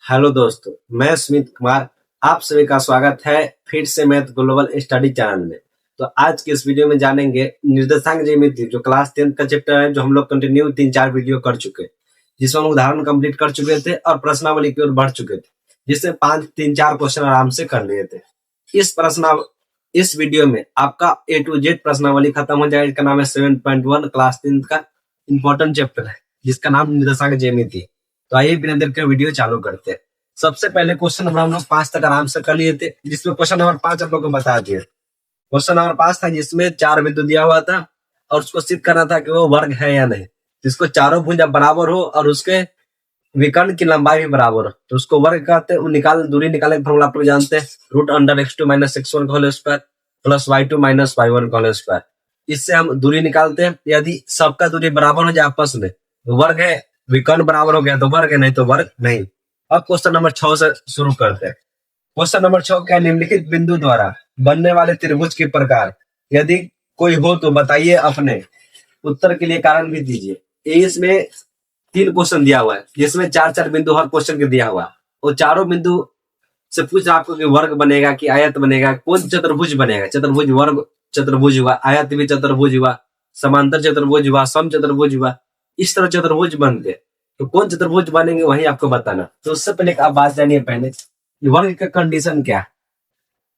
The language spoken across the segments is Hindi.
हेलो दोस्तों, मैं स्मित कुमार। आप सभी का स्वागत है फिर से मैथ ग्लोबल स्टडी चैनल में। तो आज के इस वीडियो में जानेंगे निर्देशांक ज्यामिति जो क्लास 10 का चैप्टर है, जो हम लोग कंटिन्यू 3-4 वीडियो कर चुके, जिसमें हम उदाहरण कंप्लीट कर चुके थे और प्रश्नावली की ओर बढ़ चुके थे, जिससे 3-4 क्वेश्चन आराम से कर लिए थे। इस वीडियो में आपका A to Z प्रश्नावली खत्म हो जाएगा। इसका नाम है 7.1 क्लास 10 का इंपॉर्टेंट चैप्टर है, जिसका नाम निर्देशांक ज्यामिति। तो आइए बिना देर के वीडियो चालू करते हैं। सबसे पहले क्वेश्चन नंबर हम लोग 5 तक आराम से कर लिए थे, जिसमें क्वेश्चन नंबर 5 आप लोग को बता दिए। क्वेश्चन नंबर 5 था जिसमें 4 बिंदु दिया हुआ था और उसको सिद्ध करना था कि वो वर्ग है या नहीं। जिसको चारों भुजा बराबर हो और उसके विकर्ण की लंबाई भी बराबर हो तो उसको वर्ग कहते हैं। दूरी निकालने का फॉर्मूला आप लोग जानते हैं, √(x2 - x1) का whole square plus y2 - y1 का होल स्क्वायर। इससे हम दूरी निकालते हैं। यदि सबका दूरी बराबर हो जाए आपस में तो वर्ग है, विकर्ण बराबर हो गया तो वर्ग है, नहीं तो वर्ग नहीं। अब क्वेश्चन नंबर 6 से शुरू करते हैं। क्वेश्चन नंबर 6 क्या, निम्नलिखित बिंदु द्वारा बनने वाले त्रिभुज के प्रकार यदि कोई हो तो बताइए, अपने उत्तर के लिए कारण भी दीजिए। इसमें 3 क्वेश्चन दिया हुआ है, जिसमें 4-4 बिंदु हर क्वेश्चन के दिया हुआ है और चारों बिंदु से पूछ आपको कि वर्ग बनेगा कि आयत बनेगा, कौन चतुर्भुज बनेगा। चतुर्भुज, वर्ग चतुर्भुज हुआ, आयत भी चतुर्भुज हुआ, समांतर चतुर्भुज हुआ, सम चतुर्भुज हुआ। इस तरह चतुर्भुज बनते तो कौन चतुर्भुज बनेंगे वही आपको बताना। तो उससे पहले आप बात जानिए पहले वर्ग का कंडीशन क्या है,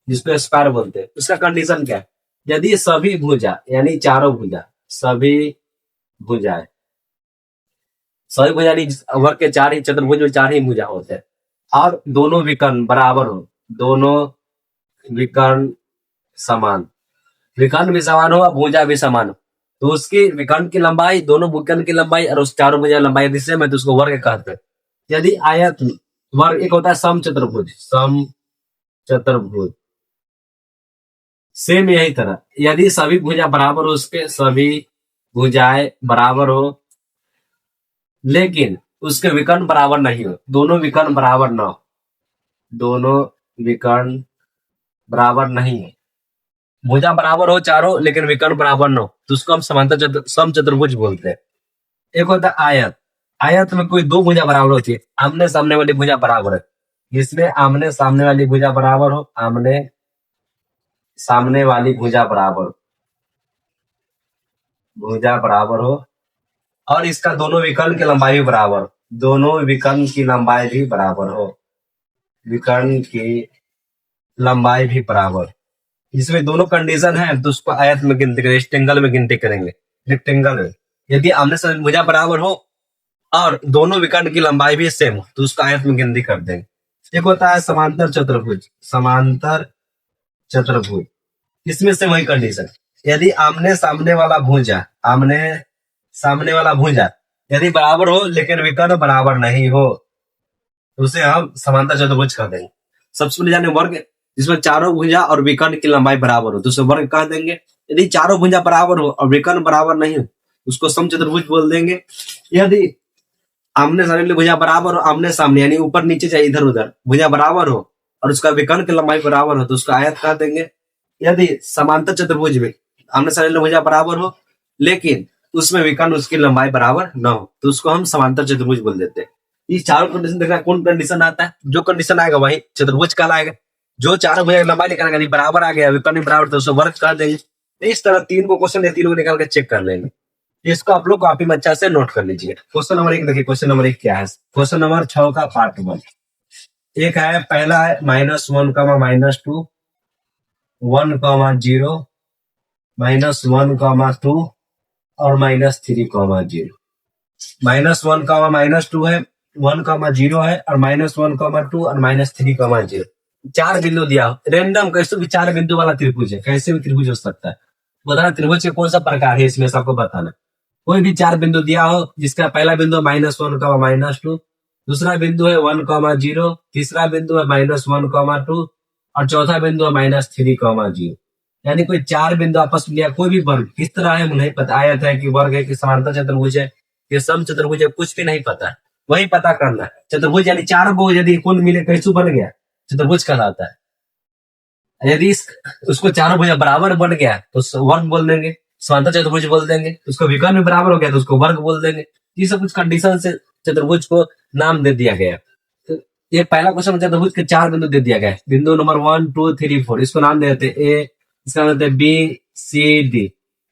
जिसको स्क्वायर बोलते हैं। उसका कंडीशन क्या है, यदि सभी भुजा यानी चारों भुजा, सभी भुजाएं, सभी भुजा यानी वर्ग के 4 ही चतुर्भुज में 4 ही भुजा होते हैं और दोनों विकर्ण बराबर हो, दोनों विकर्ण समान, विकर्ण भी समान हो, भुजा भी समान हो, तो उसकी विकर्ण की लंबाई, दोनों विकर्ण की लंबाई और उस चारों भुजा लंबाई यदि सेम है तो उसको वर्ग कहते हैं। यदि आयत वर्ग, एक होता है सम चतुर्भुज, सम चतुर्भुज सेम यही तरह, यदि सभी भुजा बराबर हो, उसके सभी भुजाएं बराबर हो लेकिन उसके विकर्ण बराबर नहीं हो, दोनों विकर्ण बराबर ना हो, दोनों विकर्ण बराबर नहीं है, भुजा बराबर हो चारों लेकिन विकर्ण बराबर न हो, तो उसको हम समांतर सम चतुर्भुज बोलते हैं। एक होता है आयत, आयत में कोई 2 भुजा बराबर होती है, आमने सामने वाली भुजा बराबर है, जिसमें आमने सामने वाली भुजा बराबर हो, आमने सामने वाली भुजा बराबर हो और इसका दोनों विकर्ण की लंबाई भी बराबर हो, दोनों विकर्ण की लंबाई भी बराबर हो, विकर्ण की लंबाई भी बराबर। इसमें दोनों कंडीशन है तो उसको आयत में गिनती करेंगे, रेक्टेंगल में गिनती करेंगे। रेक्टेंगल में यदि आमने सामने भुजा बराबर हो और दोनों विकर्ण की लंबाई भी सेम हो तो उसको आयत में गिनती कर देंगे। एक होता है समांतर चतुर्भुज, समांतर चतुर्भुज, इसमें से वही कंडीशन, यदि आमने सामने वाला भुजा, आमने सामने वाला भुजा यदि बराबर हो लेकिन विकर्ण बराबर नहीं हो तो उसे हम समांतर चतुर्भुज कर देंगे। सबसे पहले जाने वर्ग, जिसमें चारों भुजा और विकर्ण की लंबाई बराबर हो तो उसे वर्ग कह देंगे। यदि चारों भुजा बराबर हो और विकर्ण बराबर नहीं हो उसको सम चतुर्भुज बोल देंगे। यदि आमने सामने भुजा बराबर हो, आमने सामने यानी ऊपर नीचे चाहे इधर उधर भुजा बराबर हो और उसका विकर्ण की लंबाई बराबर हो तो उसको आयत कह देंगे। यदि समांतर चतुर्भुज में आमने सामने भुजा बराबर हो लेकिन उसमें विकर्ण उसकी लंबाई बराबर न हो तो उसको हम समांतर चतुर्भुज बोल देते हैं। ये चारों कंडीशन देखना, कौन कंडीशन आता है, जो कंडीशन आएगा वही चतुर्भुज कहलाएगा। जो चारों भुजा की लंबाई निकालेगा यदि बराबर आ गया, विकर्ण बराबर, तो उसको वर्ग कर देंगे। इस तरह 3 को क्वेश्चन है, 3 को निकाल के चेक कर लेंगे। इसको आप लोग कॉपी में अच्छा से नोट कर लीजिए। क्वेश्चन नंबर 1 देखिए, क्वेश्चन नंबर 1 क्या है, क्वेश्चन नंबर 6 का पार्ट 1 एक है, पहला है -1, -2, 1, 0, -1, 2 और -3, 0। -1, -2 है, 1, 0 है और -1, 2 और -3, 0। 4 बिंदु दिया, रेंडम कैसे भी 4 बिंदु वाला त्रिभुज है, कैसे भी त्रिभुज हो सकता है। बताना त्रिभुज के कौन सा प्रकार है, इसमें सबको बताना। कोई भी 4 बिंदु दिया हो, जिसका पहला बिंदु -1, -2, दूसरा बिंदु है 1, 0, तीसरा बिंदु है -1, 2 और चौथा बिंदु है -3, 0। यानी कोई 4 बिंदु आपस में लिया, कोई भी वर्ग किस तरह है नहीं पता, आयत है कि वर्ग है कि समांतर चतुर्भुज है कि सम चतुर्भुज है, कुछ भी नहीं पता है, वही पता करना है। चतुर्भुज यानी 4 भुज यदि कोण मिले कैसे बन गया, चतुर्भुज कहलाता है। यदि उसको चारों भुजा बराबर बन गया तो वर्ग बोल देंगे, समांतर चतुर्भुज बोल देंगे। उसको विकर्ण में बराबर हो गया तो उसको वर्ग बोल देंगे। ये सब कुछ कंडीशन से चतुर्भुज को नाम दे दिया गया। तो ये पहला क्वेश्चन चतुर्भुज के 4 बिंदु दे दिया गया है। बिंदु नंबर 1 2 3 4 इसको नाम दे देते ए, इसका नाम देते बी सी डी।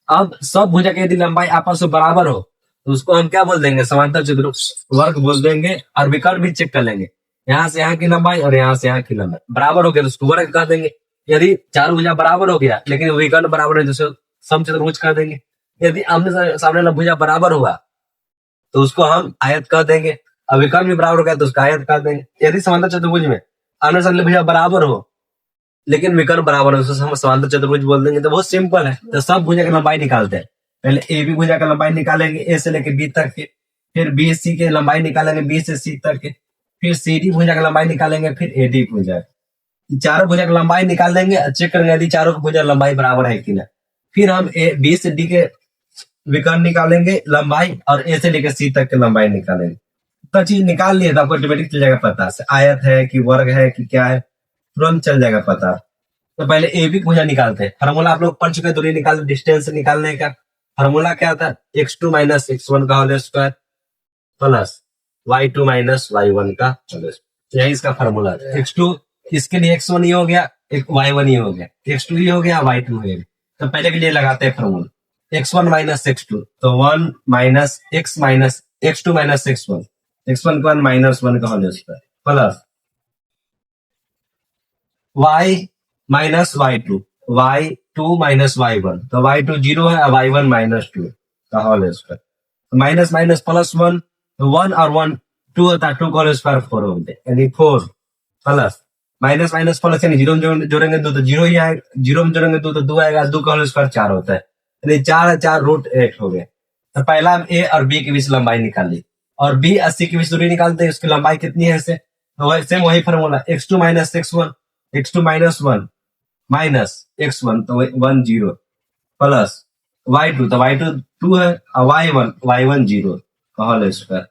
अब सब भुजा की यदि लंबाई आपस में बराबर हो तो उसको हम क्या बोल देंगे, समांतर चतुर्भुज वर्ग बोल देंगे। और विकर्ण भी चेक कर लेंगे, यहाँ से यहाँ की लंबाई और यहाँ से यहाँ की लंबाई बराबर हो गया तो उसको वर्ग कर देंगे। यदि चार भुजा बराबर हो गया लेकिन विकर्ण बराबर है तो समचतुर्भुज कर देंगे। यदि आमने सामने वाला भुजा बराबर हुआ तो उसको हम आयत कर देंगे, और विकर्ण भी बराबर हो गया तो उसका आयत कर देंगे। यदि समांतर चतुर्भुज में आमने सामने भुजा बराबर हो लेकिन विकर्ण बराबर है उसको हम समांतर चतुर्भुज बोल देंगे। तो बहुत सिंपल है। तो सब भुजा की लंबाई निकालते हैं। पहले ए बी भुजा का लंबाई निकालेंगे ए से लेके बी तक के, फिर बी सी के लंबाई निकालेंगे बी से सी तक के, फिर सी डी भुजा का लंबाई निकालेंगे, फिर ए डी भुजा। चारों भुजा की लंबाई निकाल देंगे, चेक करेंगे यदि चारों की भुजा लंबाई बराबर है कि ना। फिर हम ए बी से डी के विकर्ण निकालेंगे लंबाई, और ए से लेकर सी तक की लंबाई निकालेंगे। तो चीज निकाल लिए तो आपको ऑटोमेटिक चल जाएगा पता से आयत है कि वर्ग है कि क्या है, तुरंत चल जाएगा पता। तो पहले ए बी भुजा निकालते हैं। फार्मूला आप लोग पढ़ चुके हैं, दूरी निकाल डिस्टेंस निकालने का। फार्मूला क्या था, x2 माइनस x1 का whole square plus y2 minus y1 का होल स्क्वायर। यही इसका फार्मूला है। x2 इसके लिए x1 ही हो गया, एक y1 ही हो गया, x2 ही हो गया, y2 हो गया। तो पहले के लिए लगाते हैं फार्मूला x1 माइनस x2, तो 1 minus x minus x2 minus x1, x1 का 1 माइनस 1 का whole square plus y minus y2, y2 minus y1, तो y2 0 है, y1 माइनस 2 का whole square. Minus minus plus 1, तो 1 और 1 2 होता है, 2 का होल स्क्वायर 4 होते हैं, यानी 4 प्लस माइनस माइनस प्लस यानी जीरो में जोड़ेंगे 2 तो जीरो ही आएगा, जीरो में जोड़ेंगे 2 तो 2 आएगा, 2 का होल स्क्वायर 4 होता है, यानी 4 4 रूट 8 हो गए। तो पहला हम ए और बी के बीच लंबाई निकाली, और बी 80 के बीच दूरी निकालते हैं, उसकी लंबाई कितनी है ऐसे, तो सेम वही formula x2 minus x1, x2 minus 1 minus x1 तो 1 0 प्लस y2 तो y2 2 है, और y1 0 का होल स्क्वायर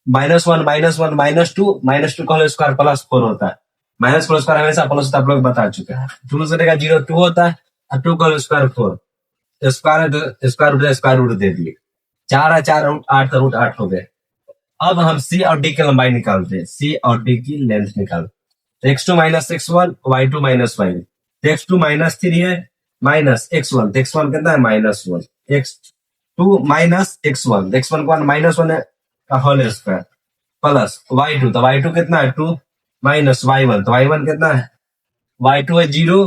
माइनस 1 माइनस 2 का होल स्क्वायर प्लस 4 होता है। माइनस प्लस स्क्वायर हमेशा प्लस होता है, आप लोग बता चुके हैं। 2 से लेकर 0 2 होता है, और 2 का होल स्क्वायर 4, स्क्वायर रूट दे दिए, 4 है 4 रूट 8 रूट 8 हो गए। अब हम सी और डी की लंबाई निकालते हैं, सी और डी की लेंथ निकालते। x2 minus x1, y2 minus y1, x2 minus 3 है माइनस x1, तो x1 कितना है minus 1, x2 minus x1, x1 को माइनस 1 है का होल स्क्वायर प्लस y2, तो y2 कितना है 2 माइनस y1, तो y1 कितना है, y2 है 0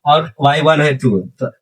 और y1 है 2, तो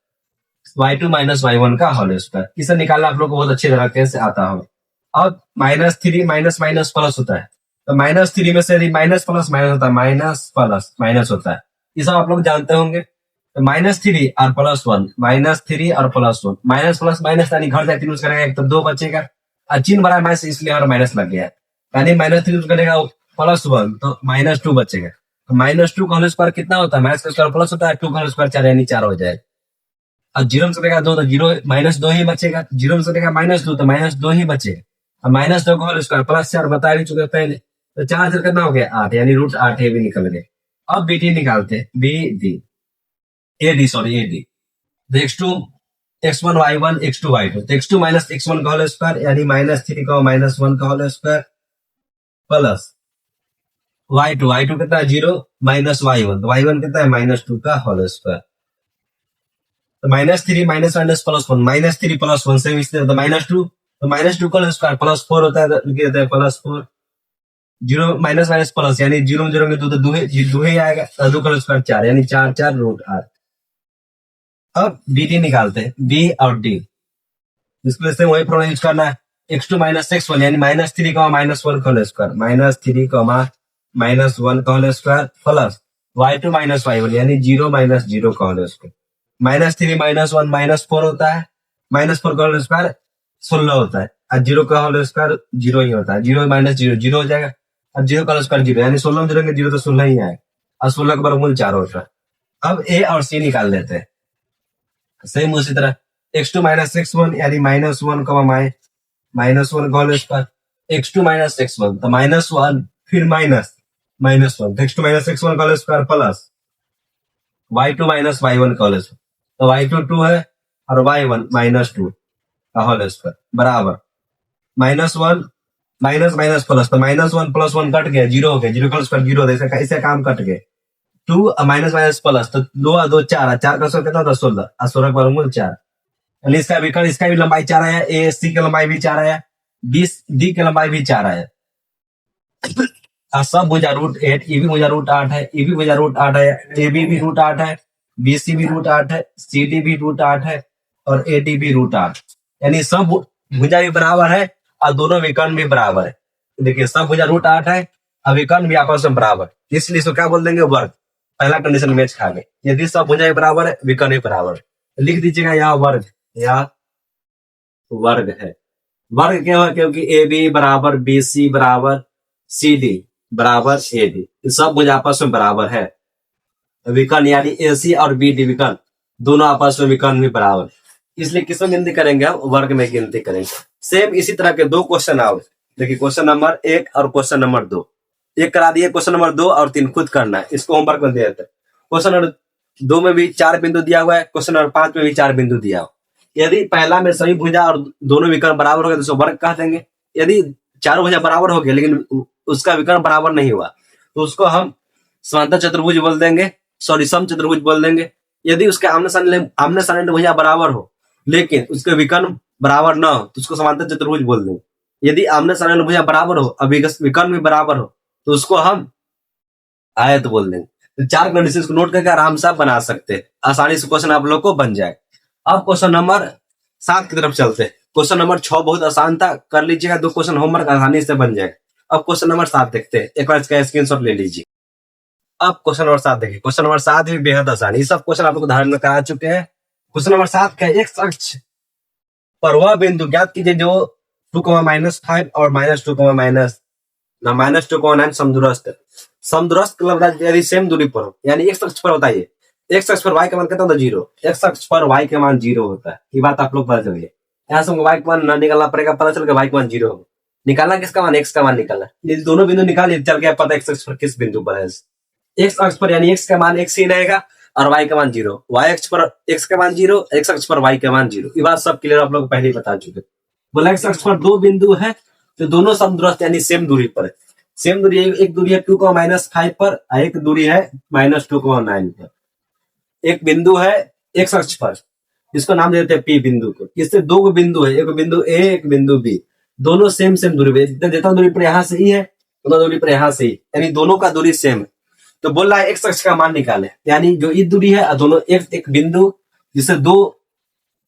y2 माइनस y1 का होल स्क्वायर। इसे निकालना आप लोग को बहुत अच्छी तरीके से आता हो। अब माइनस 3 माइनस माइनस प्लस होता है, तो माइनस 3 में से यदि माइनस प्लस माइनस होता है, माइनस प्लस माइनस होता है, ये सब आप लोग जानते होंगे। तो माइनस 3 और प्लस 1, माइनस 3 और प्लस 1, माइनस प्लस माइनस यानी घर जाए 3 यूज करेंगे तो 2 बचेगा, और चिन्ह बड़ा माइनस इसलिए और माइनस लग गया है, यानी माइनस 3 यूज करेगा प्लस 1 तो माइनस 2 बचेगा। तो माइनस 2 का होल स्क्वायर कितना होता है, माइनस का स्क्वायर प्लस होता है, 2 का होल स्क्वायर 4 यानी 4 हो जाएगा। और जीरो में से 2 तो जीरो माइनस 2 ही बचेगा, जीरो में से माइनस 2 तो माइनस 2 ही बचेगा, और माइनस 2 का होल स्क्वायर प्लस 4 बता ही चुके पहले, तो 4 से कितना हो गया 8 यानी रूट 8 ये भी निकल गए। अब बी डी निकालते हैं, B D A D sorry A D, x2 x1 y1 x2 y2, तो x2 माइनस x1 का होल स्क्वायर यानी माइनस 3 का माइनस 1 का होल स्क्वायर प्लस y2 कितना है 0 माइनस y1, तो y1 कितना है माइनस 2 का होल स्क्वायर, तो minus 3 minus minus plus 1, minus 3 plus 1 से इसलिए तो माइनस 2, तो माइनस 2 का स्क्वायर प्लस 4 होता है, तो लिख देते हैं plus 4, zero minus minus plus यानी जीरो में जोड़ेंगे 2 तो 2 ही आएगा, 2 का स्क्वायर 4 यानी 4 4 रूट 8। अब बी डी निकालते हैं, बी और डी, इसके लिए वही फॉर्मूला यूज करना है, x2 माइनस x1 यानी माइनस 3 का माइनस 1 का होल स्क्वायर, माइनस 3 का माइनस 1 का whole square plus y2 minus y1 यानी 0 माइनस 0 का whole square, minus 3 minus 1 minus 4 होता है, माइनस 4 का होल स्क्वायर 16 होता है, और 0 का होल स्क्वायर 0 ही होता है, 0 माइनस 0 0 हो जाएगा, अब 0 का होल स्क्वायर 0 यानी 16 में जोड़ेंगे 0 तो 16 ही आएगा, और 16 का वर्गमूल 4 होता है। अब ए और सी निकाल लेते हैं, सेम उसी तरह x2 माइनस x1 यानी माइनस 1 का माइनस 1 का whole square, x2 minus x1 तो माइनस 1 फिर माइनस 1, तो x2 माइनस x1 का whole square plus y2 minus y1 का होल स्क्वायर, तो y2 2 है और y1 माइनस 2 का होल स्क्वायर बराबर माइनस 1 माइनस माइनस प्लस, तो -1 + 1 कट गया, 0 हो गया, 0 का स्क्वायर 0 होता है, इससे काम कट गए। 2 माइनस माइनस प्लस, तो 2 और 2 4, 4 का स्क्वायर कितना होता है 16, और 16 का वर्गमूल 4। यानी इसका भी लंबाई 4 आया, ए सी की लंबाई भी 4 आया, बी डी की लंबाई भी 4 आया। और सब भुजा √8, ई भी भुजा √8 है, ई भी भुजा √8 है, ए बी भी √8 है, बी सी भी √8 है, सी डी भी √8 है, और ए डी भी √8। यानी सब भुजा भी बराबर है और दोनों विकर्ण भी बराबर है। देखिए सब भुजा √8 है और विकर्ण भी आपस में बराबर, इसलिए इसको क्या बोल देंगे, वर्ग। पहला कंडीशन मैच खा गए। यदि सब भुजा भी बराबर है, विकर्ण भी बराबर है, लिख दीजिएगा यहाँ वर्ग, या वर्ग है। वर्ग क्यों है? क्योंकि ए बी बराबर बी सी बराबर सी डी बराबर ए डी, सब भुजा आपस में बराबर है। विकर्ण यानी ए सी और बी डी विकर्ण दोनों आपस में विकर्ण भी बराबर, इसलिए किसमें गिनती करेंगे हम, वर्ग में गिनती करेंगे। सेम इसी तरह के 2 क्वेश्चन आओ। देखिए क्वेश्चन नंबर 1 और क्वेश्चन नंबर 2, एक करा दिए, क्वेश्चन नंबर 2 और 3 खुद करना है, इसको होमवर्क में दिया जाता है। क्वेश्चन नंबर 2 में भी 4 बिंदु दिया हुआ है, क्वेश्चन नंबर 5 में भी 4 बिंदु दिया हुआ। यदि पहला में सभी भुजा और दोनों विकर्ण बराबर हो गए तो उसको वर्ग कह देंगे। यदि चारों भुजा बराबर हो गए लेकिन उसका विकर्ण बराबर नहीं हुआ तो उसको हम समांतर चतुर्भुज बोल देंगे, सॉरी सम चतुर्भुज बोल देंगे। यदि उसके आमने सामने भुजा बराबर हो लेकिन उसके विकर्ण बराबर न हो तो उसको समांतर चतुर्भुज बोल देंगे। यदि आमने सामने भुजा बराबर हो और विकर्ण भी बराबर हो तो उसको हम आयत बोल देंगे। तो 4 कंडीशन को नोट करके आराम से आप बना सकते हैं, आसानी से क्वेश्चन आप लोग को बन जाए। अब क्वेश्चन नंबर 7 की तरफ चलते हैं। क्वेश्चन नंबर 6 बहुत आसान था, कर लीजिएगा, 2 क्वेश्चन होमवर्क आसानी से बन जाएगा। अब क्वेश्चन नंबर 7 देखते हैं, एक बार इसका स्क्रीनशॉट ले लीजिए। अब क्वेश्चन नंबर 7 देखिए, क्वेश्चन नंबर 7 भी बेहद आसान, ये सब क्वेश्चन आप लोग धारण में करा चुके हैं। क्वेश्चन नंबर 7 का एक अक्ष पर वह बिंदु ज्ञात कीजिए जो 2, -5 और -2, -9 समदूरस्थ है। समदूरस्थ का मतलब यदि सेम दूरी पर हो, यानी एक अक्ष पर बताइए, एक अक्ष पर y का मान कितना होता है 0, एक अक्ष पर y का मान 0 होता है, ये बात आप लोग पता चलिए। यहाँ से y का मान न निकालना पड़ेगा, पता चल गया y का मान 0 होगा। निकालना किसका मान, x का मान निकालना। ये दोनों बिंदु निकालिए, चल गया पता x अक्ष पर किस बिंदु पर है। x अक्ष पर यानी x का मान x ही रहेगा और y का मान 0, y अक्ष पर x का मान 0, x अक्ष पर y का मान 0। ये बात सब क्लियर आप लोग पहले ही बता चुके। बोला x अक्ष पर 2 बिंदु है तो दोनों समदूरस्थ यानी सेम दूरी पर है। सेम दूरी, एक दूरी है 2, -5 पर, एक दूरी है -2, 9 पर। एक बिंदु है x अक्ष पर, इसको नाम देते हैं P बिंदु को। इससे 2 बिंदु है, एक बिंदु A एक बिंदु B, दोनों सेम दूरी पे, जितना दूरी पर यहाँ से E है उतना दूरी पर यहाँ से E, यानी दोनों का दूरी सेम है। तो बोल रहा है x अक्ष का मान निकाले, यानी जो ई दूरी है दोनों एक बिंदु जिससे 2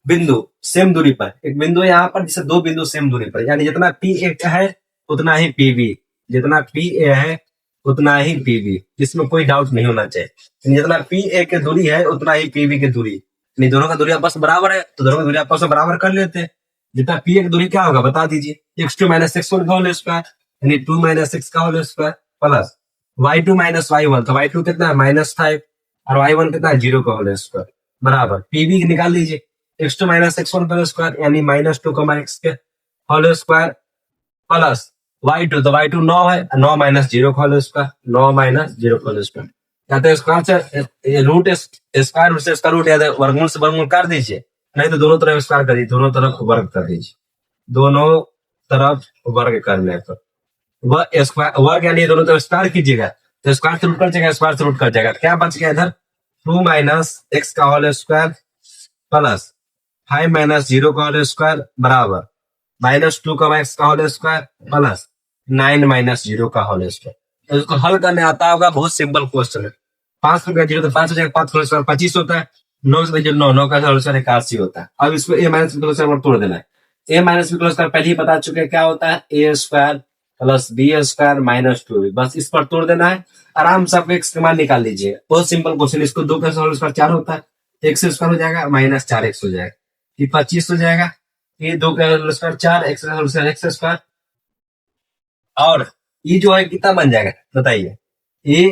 बिंदु सेम दूरी पर, एक बिंदु यहाँ पर जिससे 2 बिंदु सेम दूरी पर, यानी जितना P1 है उतना ही PB, जितना PA है उतना ही PB, इसमें कोई डाउट नहीं होना चाहिए। जितना PA की दूरी है उतना ही PB की दूरी, यानी दोनों का दूरी आपस में बराबर है तो दोनों की दूरी आपस में बराबर कर लेते हैं। जितना PA की दूरी क्या होगा बता दीजिए, x2 - x1 का होल स्क्वायर, यानी 2 - x का whole square plus y2 - y1, तो y2 कितना है -5 और y1 कितना है 0 का होल स्क्वायर बराबर PB निकाल लीजिए, x2 - x1 का होल स्क्वायर यानी -2, x के होल स्क्वायर प्लस y2, तो y2 9 है, 9 - 0 का होल स्क्वायर, 9 - 0 का होल स्क्वायर। या तो स्क्वायर से रूट, स्क्वायर से इसका रूट, या तो वर्गमूल से वर्गमूल कर दीजिए, नहीं तो दोनों तरफ स्क्वायर कर दीजिए, दोनों तरफ वर्ग कर दीजिए, दोनों तरफ वर्ग करने पर वह स्क्वायर वर्ग यानी दोनों तरफ स्क्वायर कीजिएगा तो स्क्वायर से रूट कर जाएगा, स्क्वायर से रूट कर जाएगा, क्या बच गया इधर 2 - x का होल स्क्वायर प्लस 5 - 0 का होल स्क्वायर बराबर -2 का x का होल स्क्वायर प्लस 9 - 0 का होल स्क्वायर। इसको हल करने आता होगा, बहुत सिंपल क्वेश्चन है। 5 का 0 तो 5 हो जाएगा, 5 का होल स्क्वायर 25 होता है, 9 से 9, 9 का होल स्क्वायर 81 होता है। अब इसको a - b का होल स्क्वायर तोड़ देना है। a - b का होल स्क्वायर पहले ही बता चुके क्या होता है, a square plus b square minus 2b, बस इस पर तोड़ देना है। आराम से आप x का मान निकाल लीजिए, बहुत सिंपल क्वेश्चन। इसको 2 का होल स्क्वायर 4 होता है, x स्क्वायर हो जाएगा -4x हो जाएगा, ये 25 हो जाएगा, ये 2 का होल स्क्वायर 4, x का होल स्क्वायर x स्क्वायर, और ये जो है कितना बन जाएगा बताइए, a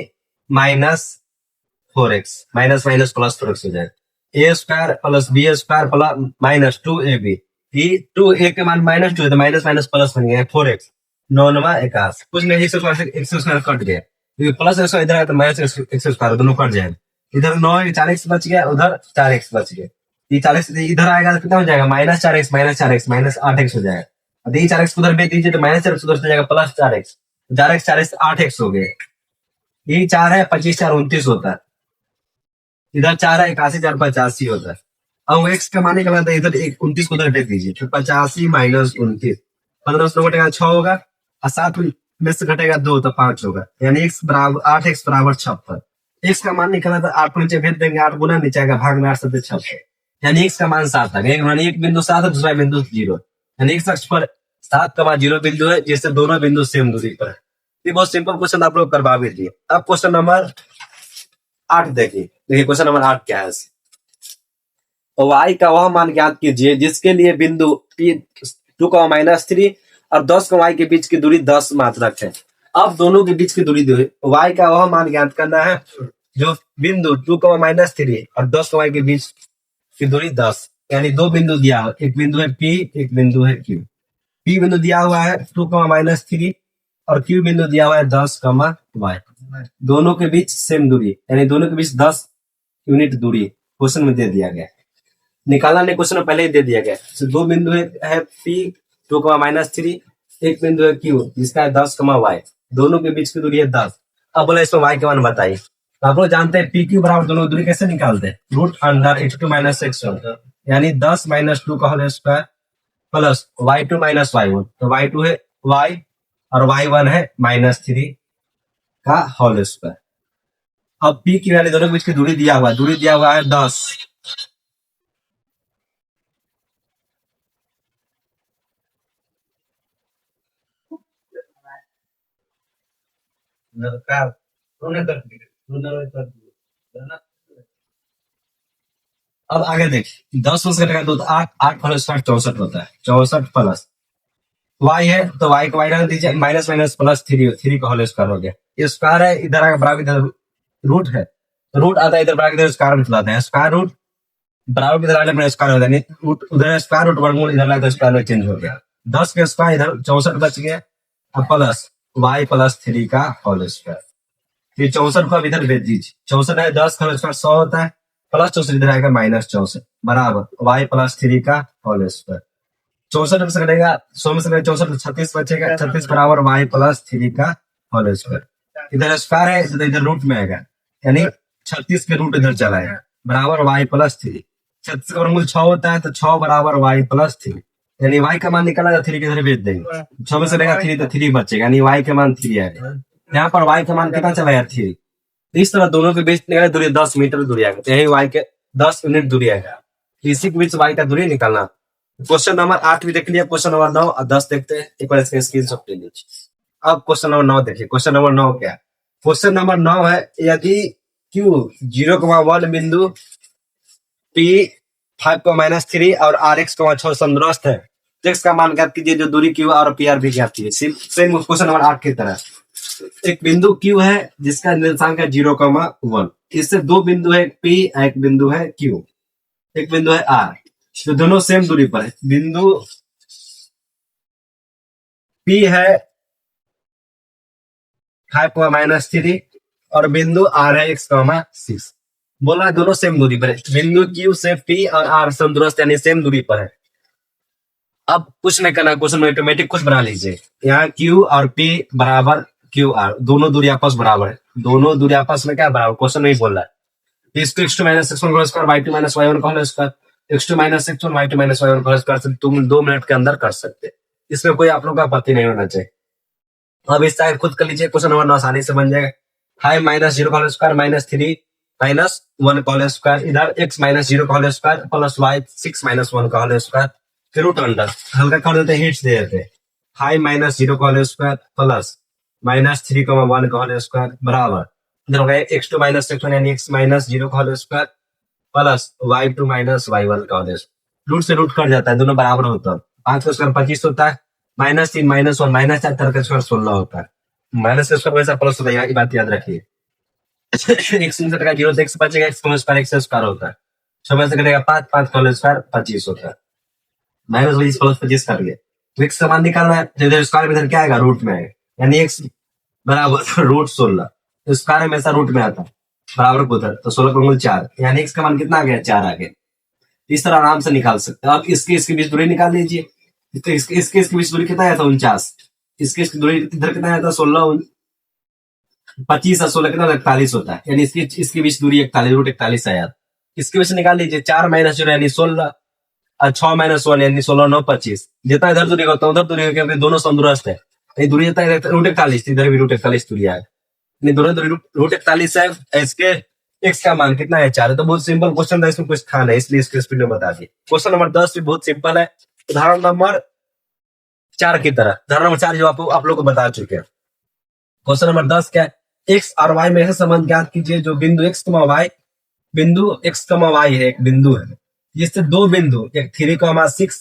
-4x minus minus plus 4x हो जाएगा, a square plus b square plus -2ab, ये 2a के मान -2 है तो माइनस माइनस प्लस बन गया 4x, 9×9 कुछ नहीं, x स्क्वायर कट गया, प्लस इधर है तो माइनस x स्क्वायर, दोनों कट जाएगा। इधर 9 4x बच गया, उधर 4x बच गया, ये 40 इधर आएगा तो कितना हो जाएगा -4x -4x -8x हो जाएगा। तो ये 4x उधर भेज दीजिए तो माइनस 4x उधर चल जाएगा plus 4x, 4x 4x 8x हो गए। ये 4 है 25 4 29 होता है, इधर 4 है 81 4 85 होता है। अब x का मान निकलना था, इधर 29 को उधर भेज दीजिए तो 85 माइनस 29, 15 से 9 घटेगा 6 होगा और 7 में से घटेगा 2 तो 5 होगा, यानी x बराबर 8x बराबर 56। x का मान निकलना था 8 को नीचे भेज देंगे, 8 गुना नीचे आएगा भाग में 8 से 56, यानी x का मान 7 आ गया। एक बिंदु 7 है, दूसरा बिंदु 0, यानी x अक्ष पर 7,0 बिंदु है, जिससे दोनों बिंदु सेम दूरी पर है। ये बहुत सिंपल क्वेश्चन आप लोग करवा भी दिए। अब क्वेश्चन नंबर 8 देखिए क्वेश्चन नंबर 8 क्या है। y का वह मान ज्ञात कीजिए जिसके लिए बिंदु p 2,-3 और 10, y के बीच की दूरी 10 मात्रक है। अब दोनों के बीच की दूरी y का वह मान ज्ञात करना है जो बिंदु 2,-3 और 10, y के बीच की दूरी 10, यानी दो बिंदु दिया है, एक बिंदु है p, एक बिंदु है q। p बिंदु दिया हुआ है 2,-3 और q बिंदु दिया हुआ है 10, y। दोनों के बीच सेम दूरी, यानी दोनों के बीच 10 यूनिट दूरी क्वेश्चन में दे दिया गया। निकालना ने क्वेश्चन में पहले ही दे दिया गया। तो दो बिंदु है P 2,-3, एक बिंदु है Q जिसका है 10, y। दोनों के बीच की दूरी है 10। अब बोला इसमें y के मान बताइए। तो आप लोग जानते हैं P Q बराबर दोनों दूरी कैसे निकालते हैं, रूट अंडर x2 - x1, यानी 10 - 2 का whole square plus y2 - y1। तो y2 है y और y1 है -3 का होल स्क्वायर। अब P की वैल्यू दोनों के बीच की दूरी दिया हुआ है 10। अब आगे देखिए 10 में से घटेगा 2 तो 8, 8 होल स्क्वायर 64 होता है, 64 प्लस y है तो y को y रख दीजिए, माइनस माइनस प्लस 3 का होल स्क्वायर हो गया। ये स्क्वायर है, इधर आगे बराबर, इधर रूट है तो रूट आता है, इधर बराबर इधर स्क्वायर रूट लाते हैं, स्क्वायर रूट बराबर इधर आने पर स्क्वायर हो जाए, उधर स्क्वायर रूट वर्गमूल इधर लाते स्क्वायर में चेंज हो गया। 10 के स्क्वायर इधर 64 बच गया और प्लस y + 3 का होल स्क्वायर। फिर 64 को अब इधर भेज दीजिए, 64 है 10 का होल स्क्वायर 100 होता है, प्लस 64 इधर आएगा -64 बराबर y + 3 का होल स्क्वायर। 64 में से घटेगा 100 में से 64 36 बचेगा, 36 बराबर y + 3 का होल स्क्वायर। इधर स्क्वायर है तो इधर रूट में आएगा, यानी 36 के रूट इधर चला है बराबर y + 3। 36 का वर्गमूल 6 होता है तो 6 बराबर y + 3, यानी y का मान निकला तो 3 के इधर भेज देंगे, 6 में से रहेगा 3 तो 3 बचेगा, यानी y का मान 3 आएगा। यहाँ पर y का मान कितना चला यार 3। इस तरह दोनों के बीच निकला दूरी 10 मीटर दूरी आएगा, तो यही y के 10 यूनिट दूरी आएगा। इसी के बीच y का दूरी निकालना। क्वेश्चन नंबर 8 भी देख लिया, क्वेश्चन नंबर 9 और 10 देखते हैं, एक बार इसका स्क्रीनशॉट ले लीजिए। अब क्वेश्चन नंबर 9 देखिए, क्वेश्चन नंबर 9 क्या है। क्वेश्चन नंबर 9 है यदि q 0,1 बिंदु p 5,-3 और rx 6 समदूरस्थ है, x का मान ज्ञात कीजिए जो दूरी q और pr भी ज्ञात कीजिए। सेम क्वेश्चन नंबर 8 की तरह एक बिंदु q है जिसका निर्देशांक है 0,1, इससे दो बिंदु है p, एक बिंदु है q, एक बिंदु है r, तो दोनों सेम दूरी पर है। बिंदु p है 5,-3 और बिंदु r है x, 6। बोला दोनों सेम दूरी पर है, बिंदु q से p और r समदूरस्थ यानी सेम दूरी पर है। अब कुछ नहीं करना, क्वेश्चन में ऑटोमेटिक कुछ बना लीजिए। यहाँ q और p बराबर q r, दोनों दूरी आपस बराबर है, दोनों दूरी आपस में क्या बराबर, क्वेश्चन नहीं बोल रहा है। इसको x2 - x1 का स्क्वायर y2 - y1 का whole square, x2 - x1 y2 - y1 का होल स्क्वायर तुम 2 मिनट के अंदर कर सकते, इसमें कोई आप लोग का आपत्ति नहीं होना चाहिए। अब इस साइड खुद कर लीजिए, क्वेश्चन नंबर 9 आसानी से बन जाएगा। 5 - 0 का होल स्क्वायर -3 - 1 का होल स्क्वायर, इधर x - 0 का होल स्क्वायर प्लस y 6 - 1 का होल स्क्वायर, फिर रूट अंडर हल्का कर देते हैं, हिट्स दे देते हैं। 5 - 0 का होल स्क्वायर प्लस -3,1 का होल स्क्वायर बराबर इधर हो गया x2 - x1 यानी x - 0 का whole square plus y2 - y1 का होल स्क्वायर। रूट से रूट कट जाता है, दोनों बराबर होता है। 5 का स्क्वायर 25 होता है, -3 - 1 -4 4 का स्क्वायर 16 होता है, माइनस का स्क्वायर वैसा प्लस होता है, ये बात याद रखिए। x में से कटेगा 0 तो x बचेगा, x का स्क्वायर x स्क्वायर होता है, 6 में से कटेगा 5, 5 का होल स्क्वायर 25 होता है, -20 प्लस 25 कर लिए। तो x का मान निकालना है, तो इधर स्क्वायर में इधर क्या आएगा, रूट में आएगा, यानी x बराबर रूट 16, तो स्क्वायर हमेशा रूट में आता है बराबर को उधर, तो 16 का मूल 4, यानी x का मान कितना आ गया, 4 आ गया। इस तरह आराम से निकाल सकते हैं। अब इसके बीच दूरी निकाल लीजिए, इसके बीच दूरी कितना आया था 49। इसकी दूरी इधर कितना आया था 16, 25 और 16 कितना 41 होता है, यानी इसकी बीच दूरी 41 रूट 41 आया। इसके बीच निकाल लीजिए 4 माइनस 0 यानी 16 और 6 माइनस 1 यानी 16 9 25। जितना इधर दूरी होता है उधर दूरी क्योंकि दोनों समदूरस्थ है, ये दूरी जितना रूट 41, इधर भी रूट 41 दूरी है, दोनों दूरी रूट 41 है। इसके एक्स का मान कितना है 4 है। तो बहुत सिंपल क्वेश्चन था, इसमें कुछ था नहीं इसलिए इसको स्पीड में बता दिए। क्वेश्चन नंबर 10 भी बहुत सिंपल है, उदाहरण नंबर 4 की तरह। उदाहरण नंबर 4 जो आप लोग को बता चुके हैं। क्वेश्चन नंबर 10 क्या है, एक्स और वाई में ऐसा संबंध ज्ञात कीजिए जो बिंदु एक्स वाई, बिंदु एक्स वाई है एक बिंदु है जिससे दो बिंदु एक 3,6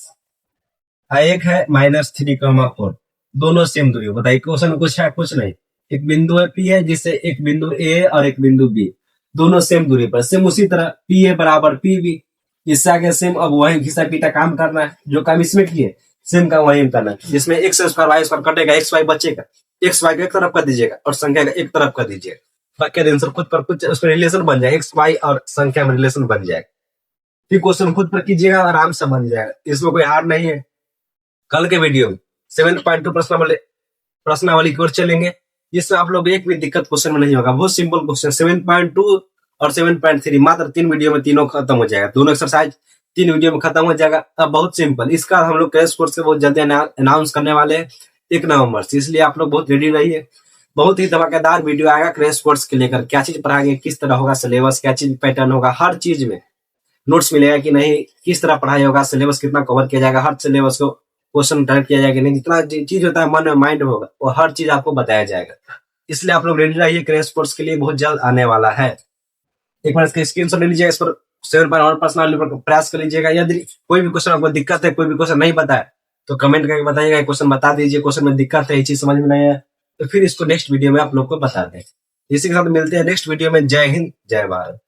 और एक है -3,4 दोनों सेम दूरी। बताइए क्वेश्चन में कुछ है? कुछ नहीं। एक बिंदु है पी है जिससे एक बिंदु ए और एक बिंदु बी दोनों सेम दूरी पर, सेम उसी तरह पी ए बराबर पी बी, इससे आगे सेम अब वही घिसा पीटा काम करना है, जो काम इसमें किए सेम काम वही करना है, जिसमें एक्स स्क्वायर वाई स्क्वायर कटेगा, एक्स वाई बचेगा, एक्स वाई को एक तरफ कर दीजिएगा और संख्या का एक तरफ कर दीजिएगा, बाकी आंसर खुद पर कुछ उसमें रिलेशन बन जाएगा, एक्स वाई और संख्या में रिलेशन बन जाएगा। फिर क्वेश्चन खुद पर कीजिएगा, आराम से बन जाएगा, इसमें कोई हार नहीं है। कल के वीडियो में 7.2 प्रश्नावली की ओर चलेंगे, जिससे आप लोग एक भी दिक्कत क्वेश्चन में नहीं होगा। बहुत सिंपल क्वेश्चन 7.2 और 7.3 मात्र 3 वीडियो में तीनों खत्म हो जाएगा, दोनों एक्सरसाइज 3 वीडियो में खत्म हो जाएगा। अब बहुत सिंपल, इसका हम लोग क्रैश कोर्स से बहुत जल्दी अनाउंस करने वाले हैं 1 नवंबर से, इसलिए आप लोग बहुत रेडी रहिए। बहुत ही धमाकेदार वीडियो आएगा क्रैश कोर्स के लेकर, क्या चीज पढ़ाएंगे, किस तरह होगा सिलेबस, क्या चीज पैटर्न होगा, हर चीज में नोट्स मिलेगा कि नहीं, किस तरह पढ़ाई होगा, सिलेबस कितना कवर किया जाएगा, हर सिलेबस को क्वेश्चन डायरेक्ट किया जाएगा नहीं, जितना चीज होता है मन में माइंड होगा वो हर चीज आपको बताया जाएगा। इसलिए आप लोग रेडी रहिए, क्रैश कोर्स के लिए बहुत जल्द आने वाला है। एक बार इसका स्क्रीनशॉट ले लीजिएगा, इस पर 7 पर्सनल पर प्रयास कर लीजिएगा। यदि कोई भी क्वेश्चन आपको दिक्कत है, कोई भी क्वेश्चन नहीं पता है तो कमेंट करके बताइएगा, क्वेश्चन बता दीजिए, क्वेश्चन में दिक्कत है, ये चीज समझ में नहीं है तो फिर इसको नेक्स्ट वीडियो में आप लोग को बता दें। इसी के साथ मिलते हैं नेक्स्ट वीडियो में। जय हिंद, जय भारत।